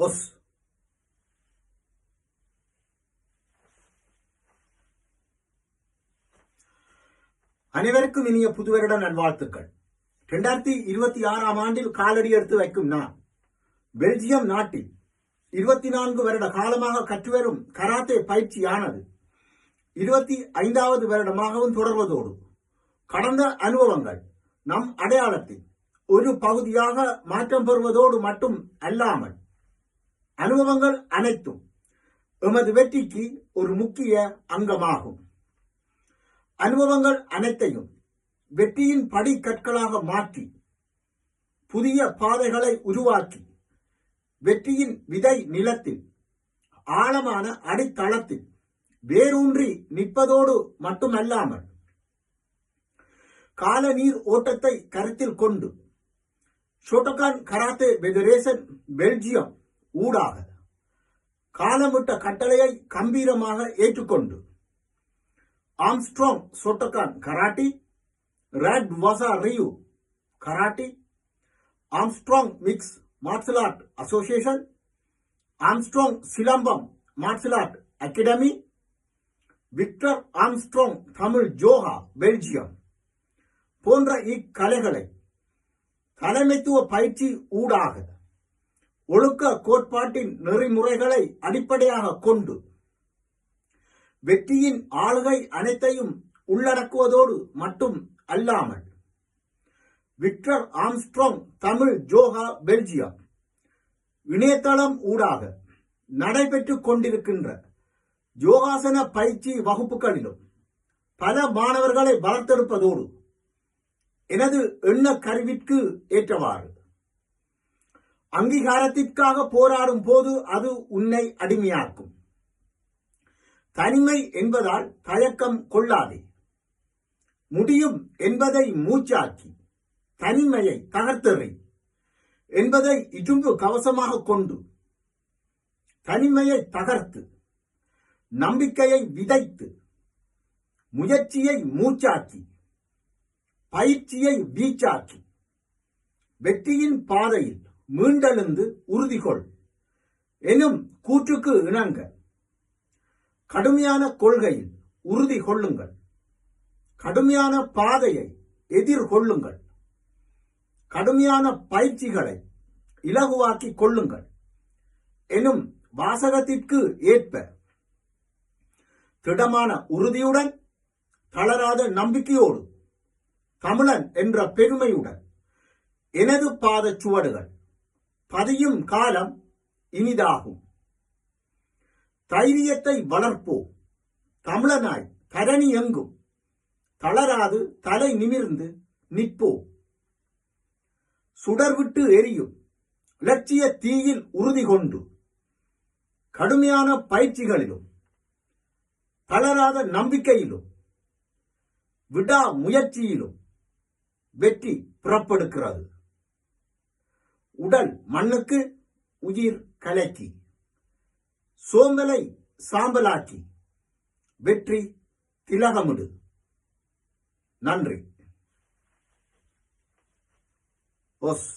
OS. அனைவருக்கும் இனிய புதுவருட நல்வாழ்த்துக்கள். 2026ஆம் ஆண்டில் காலடி எடுத்து வைக்கும் நான் பெல்ஜியம் நாட்டில் 24 வருட காலமாக கற்றுவரும் கராத்தே பயிற்சியானது 25வது வருடமாகவும் தொடர்வதோடு கடந்த அனுபவங்கள் நம் அடையாளத்தில் ஒரு பகுதியாக மாற்றம் பெறுவதோடு மட்டும் அல்லாமல் அனுபவங்கள் அனைத்தும் எமது வெற்றிக்கு ஒரு முக்கிய அங்கமாகும். அனுபவங்கள் அனைத்தையும் வெற்றியின் படிக்கற்களாக மாற்றி புதிய பாதைகளை உருவாக்கி வெற்றியின் விதை நிலத்தில் ஆழமான அடித்தளத்தில் வேரூன்றி நிற்பதோடு மட்டுமல்லாமல் கால நீர் ஓட்டத்தை கருத்தில் கொண்டு ஷோட்டோகான் கராத்தே ஃபெடரேஷன் பெல்ஜியம் ஊடாக காலமிட்ட கட்டளையை கம்பீரமாக ஏற்றுக்கொண்டு ஆம்ஸ்ட்ராங் ஷோட்டோகான் கராட்டி, ரெட் வாசா ரியூ karate, Armstrong mix martial art association, Armstrong silambam martial art academy, Victor Armstrong Tamil ஜோஹா பெல்ஜியம் போன்ற இக்கலைகளை தலைமைத்துவ பயிற்சி ஊடாக ஒழுக்க கோட்பாட்டின் நெறிமுறைகளை அடிப்படையாக கொண்டு வெற்றியின் ஆளுகை அனைத்தையும் உள்ளடக்குவதோடு மட்டும் அல்லாமல் விக்டர் ஆம்ஸ்ட்ராங் தமிழ் ஜோஹா பெல்ஜியம் இணையதளம் ஊடாக நடைபெற்றுக் கொண்டிருக்கின்ற யோகாசன பயிற்சி வகுப்புகளிலும் பல மாணவர்களை வளர்த்தெடுப்பதோடு எனது எண்ண கருவிற்கு ஏற்றவாறு அங்கீகாரத்திற்காக போராடும் போது அது உன்னை அடிமையாக்கும். தனிமை என்பதால் தயக்கம் கொள்ளாதே. முடியும் என்பதை மூச்சாக்கி தனிமையை தகர்த்தெறி என்பதை இடும்பு கவசமாக கொண்டு தனிமையை தகர்த்து நம்பிக்கையை விதைத்து முயற்சியை மூச்சாக்கி பயிற்சியை வீச்சாக்கி வெற்றியின் பாதையில் மீண்டெழுந்து உறுதிகொள் எனும் கூற்றுக்கு இணங்க கடுமையான கொள்கையில் உறுதி கொள்ளுங்கள், கடுமையான பாதையை எதிர்கொள்ளுங்கள், கடுமையான பயிற்சிகளை இலகுவாக்கிக் கொள்ளுங்கள் எனும் வாசகத்திற்கு ஏற்ப திடமான உறுதியுடன் தளராத நம்பிக்கையோடு தமிழன் என்ற பெருமையுடன் எனது பாத சுவடுகள் பதியும் காலம் இனிதாகும். தைரியத்தை வளர்ப்போம். தமிழனாய் தரணி எங்கும் தளராது தலை நிமிர்ந்து நிற்போம். சுடர்விட்டு எரியும் இலட்சிய தீயில் உறுதி கொண்டு கடுமையான பயிற்சிகளிலும் தளராத நம்பிக்கையிலும் விடா முயற்சியிலும் வெற்றி புறப்படுகிறது. உடல் மண்ணுக்கு, உயிர் கலைக்கு, சோம்பலை சாம்பலாக்கி வெற்றி திலகமிடு. நன்றி. ஒஸ்.